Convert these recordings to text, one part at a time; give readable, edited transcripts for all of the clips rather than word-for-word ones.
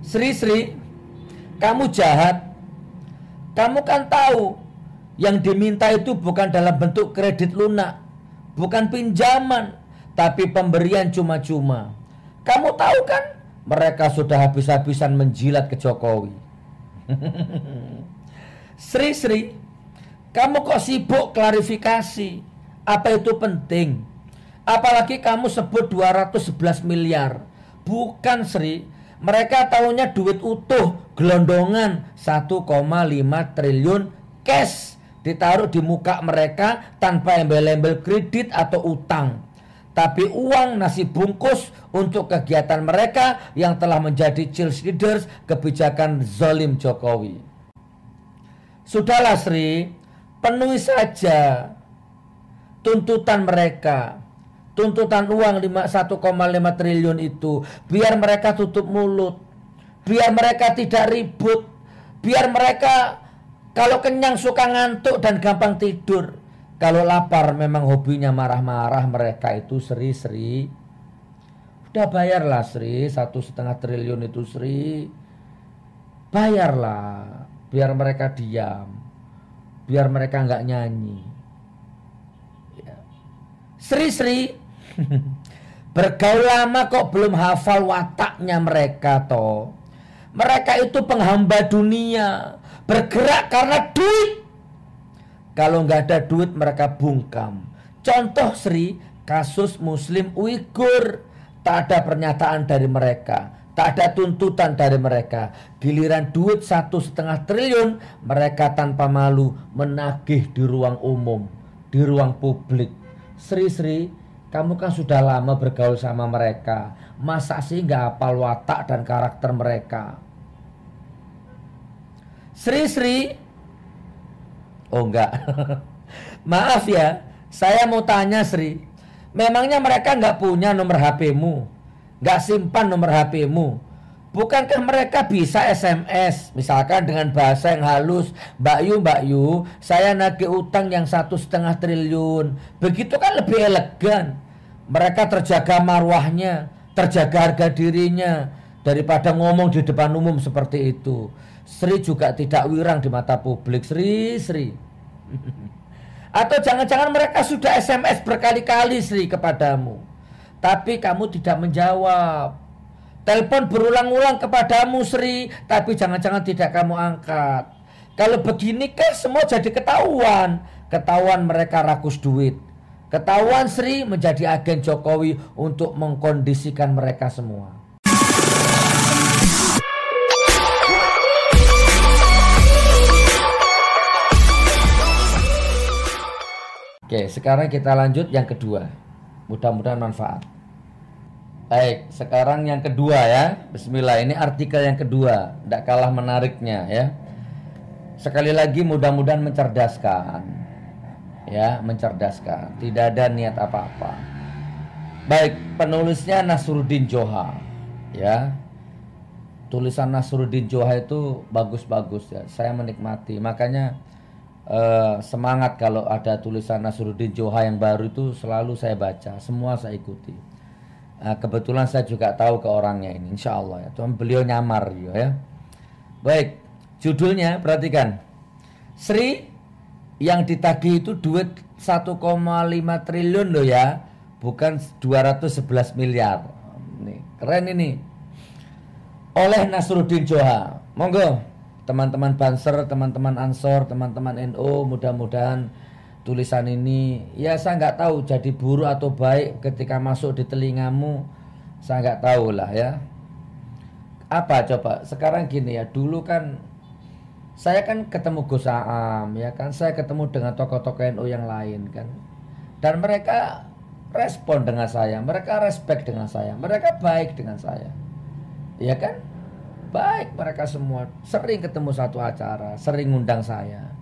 Sri, kamu jahat. Kamu kan tahu yang diminta itu bukan dalam bentuk kredit lunak, bukan pinjaman, tapi pemberian cuma-cuma. Kamu tahu kan mereka sudah habis-habisan menjilat ke Jokowi. Sri, kamu kok sibuk klarifikasi? Apa itu penting? Apalagi kamu sebut 211 miliar. Bukan, Sri. Mereka tahunya duit utuh, gelondongan 1,5 triliun cash ditaruh di muka mereka tanpa embel-embel kredit atau utang. Tapi uang nasi bungkus untuk kegiatan mereka yang telah menjadi cheerleaders kebijakan zalim Jokowi. Sudahlah Sri, penuhi saja tuntutan mereka. Tuntutan uang 1,5 triliun itu. Biar mereka tutup mulut. Biar mereka tidak ribut. Biar mereka kalau kenyang suka ngantuk dan gampang tidur. Kalau lapar memang hobinya marah-marah mereka itu Sri. Udah bayarlah Sri, 1,5 triliun itu Sri. Bayarlah. Biar mereka diam. Biar mereka nggak nyanyi. Sri, bergaul lama kok belum hafal wataknya mereka toh. Mereka itu penghamba dunia, bergerak karena duit. Kalau nggak ada duit mereka bungkam. Contoh Sri, kasus Muslim Uighur. Tak ada pernyataan dari mereka, tak ada tuntutan dari mereka. Giliran duit 1,5 triliun, mereka tanpa malu menagih di ruang umum, di ruang publik. Sri, kamu kan sudah lama bergaul sama mereka. Masa sih nggak hafal watak dan karakter mereka? Sri. Oh enggak. Maaf ya, saya mau tanya Sri. Memangnya mereka nggak punya nomor HP-mu? Nggak simpan nomor HP-mu? Bukankah mereka bisa SMS? Misalkan dengan bahasa yang halus, Mbak Yu, saya nagih utang yang 1,5 triliun. Begitu kan lebih elegan. Mereka terjaga marwahnya, terjaga harga dirinya, daripada ngomong di depan umum seperti itu. Sri juga tidak wirang di mata publik. Sri. Atau jangan-jangan mereka sudah SMS berkali-kali Sri kepadamu, tapi kamu tidak menjawab. Telepon berulang-ulang kepadamu Sri, tapi jangan-jangan tidak kamu angkat. Kalau begini kan semua jadi ketahuan. Ketahuan mereka rakus duit. Ketahuan Sri menjadi agen Jokowi untuk mengkondisikan mereka semua. Oke, sekarang kita lanjut yang kedua. Mudah-mudahan manfaat. Baik, sekarang yang kedua ya. Bismillah, ini artikel yang kedua. Tidak kalah menariknya ya. Sekali lagi mudah-mudahan mencerdaskan. Ya, mencerdaskan. Tidak ada niat apa-apa. Baik, penulisnya Nasruddin Johar. Ya. Tulisan Nasruddin Johar itu bagus-bagus ya. Saya menikmati. Makanya semangat kalau ada tulisan Nasruddin Johar yang baru itu selalu saya baca, semua saya ikuti. Kebetulan saya juga tahu ke orangnya ini, insya Allah ya. Cuma beliau nyamar juga ya. Baik, judulnya perhatikan. Sri, yang ditagih itu duit 1,5 triliun loh ya, bukan 211 miliar. Nih, keren ini. Oleh Nasruddin Johar. Monggo. Teman-teman Banser, teman-teman Ansor, teman-teman NU, mudah-mudahan tulisan ini, ya saya nggak tahu jadi buruk atau baik ketika masuk di telingamu, saya nggak tahu lah ya. Apa coba? Sekarang gini ya, dulu kan saya kan ketemu Gus Aam, ya kan, saya ketemu dengan tokoh-tokoh NU yang lain kan, dan mereka respon dengan saya, mereka respect dengan saya, mereka baik dengan saya, ya kan? Baik mereka semua, sering ketemu satu acara, sering ngundang saya,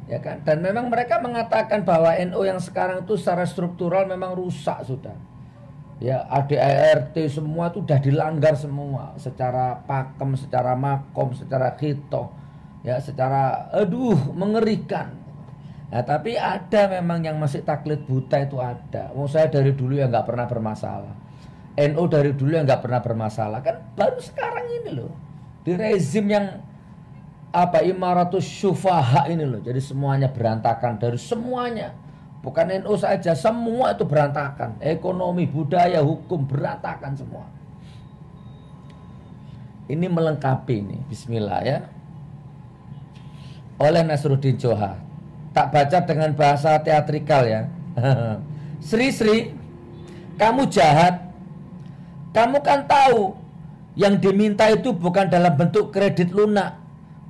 ya kan. Dan memang mereka mengatakan bahwa NU yang sekarang itu secara struktural memang rusak sudah. Ya, ADART semua itu sudah dilanggar semua, secara pakem, secara makom, secara khitoh, ya, secara mengerikan. Nah, tapi ada memang yang masih taklid buta itu ada. Saya dari dulu ya nggak pernah bermasalah. NU dari dulu yang nggak pernah bermasalah, kan baru sekarang ini loh. Di rezim yang imaratus syufaha ini loh. Jadi semuanya berantakan dari semuanya. Bukan NU saja, semua itu berantakan. Ekonomi, budaya, hukum berantakan semua. Ini melengkapi nih, bismillah ya. Oleh Nasruddin Johar. Tak baca dengan bahasa teatrikal ya. Sri, kamu jahat. Kamu kan tahu yang diminta itu bukan dalam bentuk kredit lunak,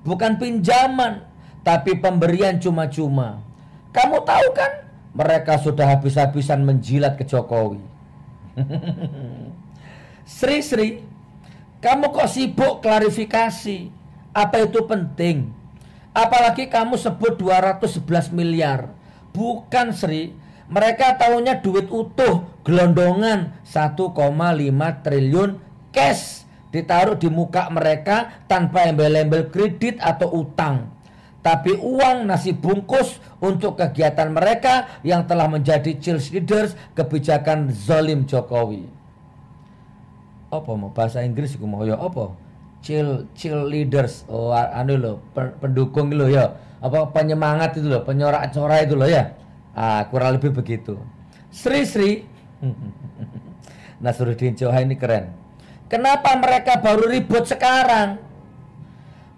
bukan pinjaman, tapi pemberian cuma-cuma. Kamu tahu kan mereka sudah habis-habisan menjilat ke Jokowi. Sri, kamu kok sibuk klarifikasi? Apa itu penting? Apalagi kamu sebut 211 miliar. Bukan Sri, mereka tahunya duit utuh, gelondongan 1,5 triliun cash ditaruh di muka mereka tanpa embel-embel kredit atau utang. Tapi uang nasi bungkus untuk kegiatan mereka yang telah menjadi cheerleaders kebijakan zalim Jokowi. Apa mau bahasa Inggris iku mau ya apa? Cheerleaders. Oh anu lho, pendukung lho ya. Apa penyemangat itu lho, penyorak-corak itu lho ya. Kurang lebih begitu. Sri. Nasruddin Johar ini keren. Kenapa mereka baru ribut sekarang?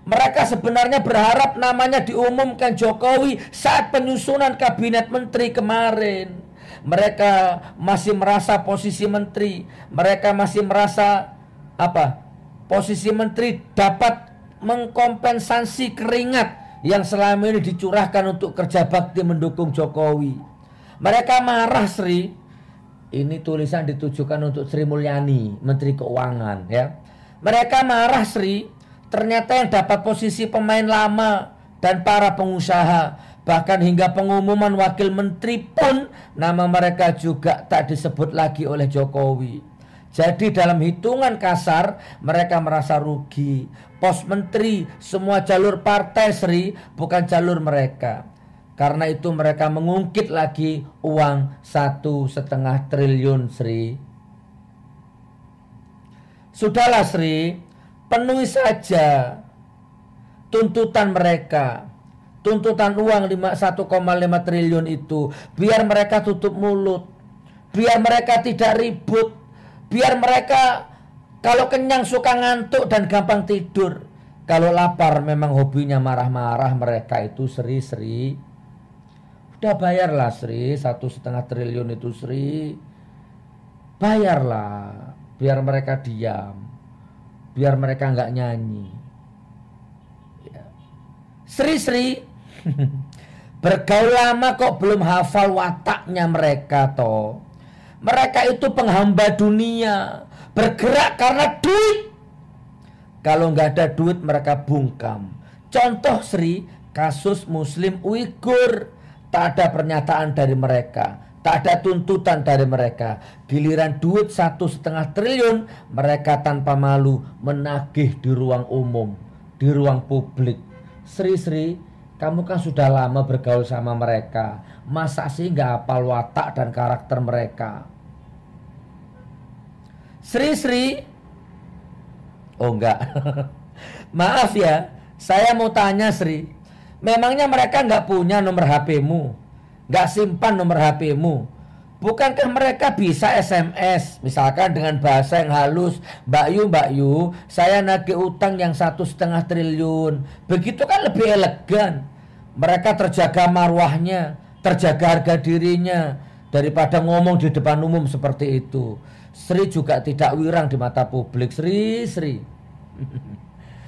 Mereka sebenarnya berharap namanya diumumkan Jokowi saat penyusunan kabinet menteri kemarin. Mereka masih merasa posisi menteri, mereka masih merasa posisi menteri dapat mengkompensasi keringat yang selama ini dicurahkan untuk kerja bakti mendukung Jokowi. Mereka marah Sri. Ini tulisan ditujukan untuk Sri Mulyani, Menteri Keuangan ya. Mereka marah Sri. Ternyata yang dapat posisi pemain lama dan para pengusaha, bahkan hingga pengumuman wakil menteri pun nama mereka juga tak disebut lagi oleh Jokowi. Jadi dalam hitungan kasar mereka merasa rugi. Pos menteri semua jalur partai Sri, bukan jalur mereka. Karena itu mereka mengungkit lagi uang 1,5 triliun Sri. Sudahlah Sri, penuhi saja tuntutan mereka. Tuntutan uang 1,5 triliun itu. Biar mereka tutup mulut. Biar mereka tidak ribut. Biar mereka kalau kenyang suka ngantuk dan gampang tidur. Kalau lapar memang hobinya marah-marah mereka itu Sri. Udah bayarlah Sri, 1,5 triliun itu Sri. Bayarlah. Biar mereka diam. Biar mereka nggak nyanyi. Ya. Sri, bergaul lama kok belum hafal wataknya mereka toh. Mereka itu penghamba dunia, bergerak karena duit. Kalau nggak ada duit mereka bungkam. Contoh Sri, kasus Muslim Uighur, tak ada pernyataan dari mereka. Tak ada tuntutan dari mereka. Giliran duit 1,5 triliun, mereka tanpa malu menagih di ruang umum, di ruang publik. Sri, kamu kan sudah lama bergaul sama mereka. Masa sih nggak hafal watak dan karakter mereka? Sri. Oh enggak. Maaf ya, saya mau tanya Sri. Memangnya mereka nggak punya nomor HP-mu? Gak simpan nomor HP-mu? Bukankah mereka bisa SMS, misalkan dengan bahasa yang halus, Mbak Yu, saya nagih utang yang 1,5 triliun. Begitu kan lebih elegan. Mereka terjaga marwahnya, terjaga harga dirinya, daripada ngomong di depan umum seperti itu. Sri juga tidak wirang di mata publik. Sri.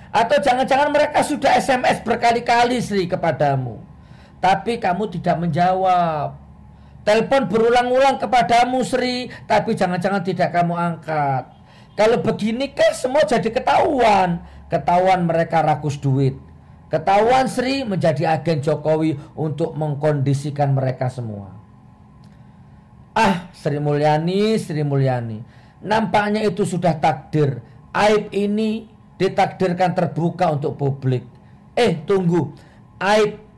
Atau jangan-jangan mereka sudah SMS berkali-kali Sri kepadamu, tapi kamu tidak menjawab. Telepon berulang-ulang kepadamu Sri, tapi jangan-jangan tidak kamu angkat. Kalau begini kan semua jadi ketahuan. Ketahuan mereka rakus duit. Ketahuan Sri menjadi agen Jokowi untuk mengkondisikan mereka semua. Sri Mulyani. Nampaknya itu sudah takdir. Aib ini ditakdirkan terbuka untuk publik. Tunggu. Aib.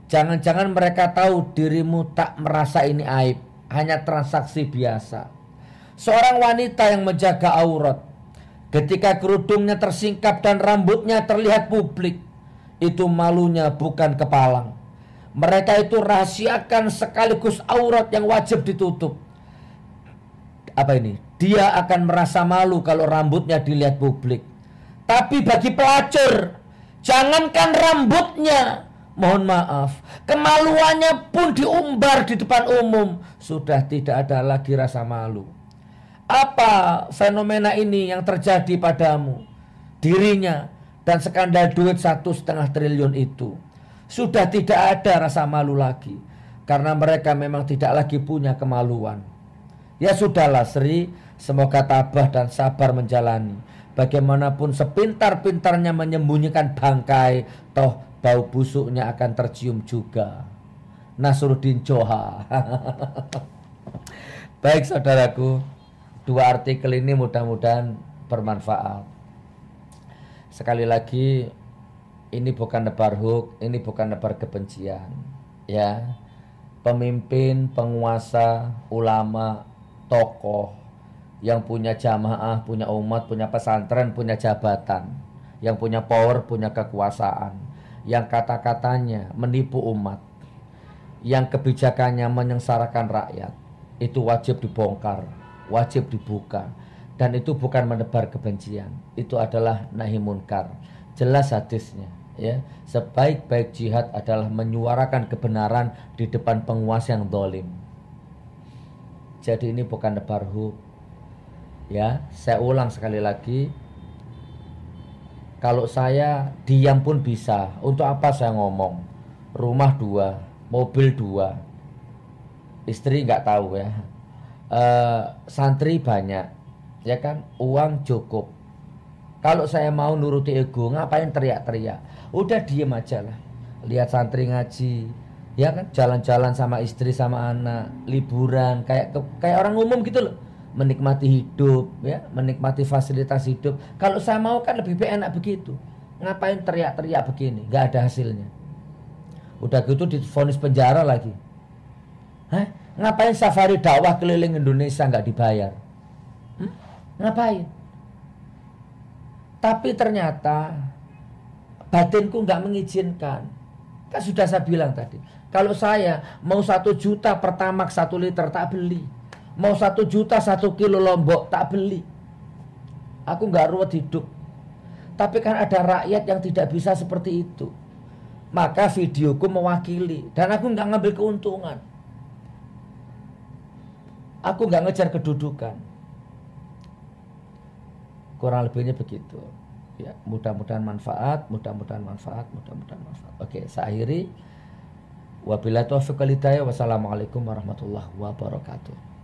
Jangan-jangan mereka tahu dirimu tak merasa ini aib, hanya transaksi biasa. Seorang wanita yang menjaga aurat, Ketika kerudungnya tersingkap dan rambutnya terlihat publik, itu malunya bukan kepalang. Mereka itu rahasiakan sekaligus aurat yang wajib ditutup. Apa ini? Dia akan merasa malu kalau rambutnya dilihat publik. Tapi bagi pelacur, jangankan rambutnya, mohon maaf, kemaluannya pun diumbar di depan umum. Sudah tidak ada lagi rasa malu. Apa fenomena ini yang terjadi padamu? Dirinya dan skandal duit 1,5 triliun itu. Sudah tidak ada rasa malu lagi. Karena mereka memang tidak lagi punya kemaluan. Ya sudahlah Sri, semoga tabah dan sabar menjalani. Bagaimanapun sepintar-pintarnya menyembunyikan bangkai, toh bau busuknya akan tercium juga. Nasruddin Joha. Baik saudaraku, dua artikel ini mudah-mudahan bermanfaat. Sekali lagi, ini bukan nebar hoax, ini bukan nebar kebencian. Ya, pemimpin, penguasa, ulama, tokoh yang punya jamaah, punya umat, punya pesantren, punya jabatan, yang punya power, punya kekuasaan, yang kata-katanya menipu umat, yang kebijakannya menyengsarakan rakyat, itu wajib dibongkar, wajib dibuka. Dan itu bukan menebar kebencian, itu adalah nahi munkar. Jelas hadisnya, ya, sebaik-baik jihad adalah menyuarakan kebenaran di depan penguasa yang zalim. Jadi ini bukan nebar hoax. Ya, saya ulang sekali lagi, kalau saya diam pun bisa. Untuk apa saya ngomong? Rumah 2, mobil 2, istri nggak tahu ya, santri banyak, ya kan, uang cukup. Kalau saya mau nuruti ego, ngapain teriak-teriak? Udah diem aja lah. Lihat santri ngaji, ya kan, jalan-jalan sama istri sama anak, liburan kayak orang umum gitu loh. Menikmati hidup, ya, menikmati fasilitas hidup. Kalau saya mau kan lebih enak begitu. Ngapain teriak-teriak begini? Gak ada hasilnya. Udah gitu divonis penjara lagi. Hah? Ngapain safari dakwah keliling Indonesia nggak dibayar? Ngapain? Tapi ternyata batinku nggak mengizinkan. Kan sudah saya bilang tadi, kalau saya mau 1 juta Pertamax 1 liter tak beli. Mau 1 juta 1 kilo lombok tak beli. Aku nggak ruwet hidup. Tapi kan ada rakyat yang tidak bisa seperti itu. Maka videoku mewakili. Dan aku nggak ngambil keuntungan. Aku nggak ngejar kedudukan. Kurang lebihnya begitu. Ya, mudah-mudahan manfaat, mudah-mudahan manfaat, mudah-mudahan manfaat. Oke, saya akhiri. Wabillahi taufiq wal hidayah. Wassalamualaikum warahmatullahi wabarakatuh.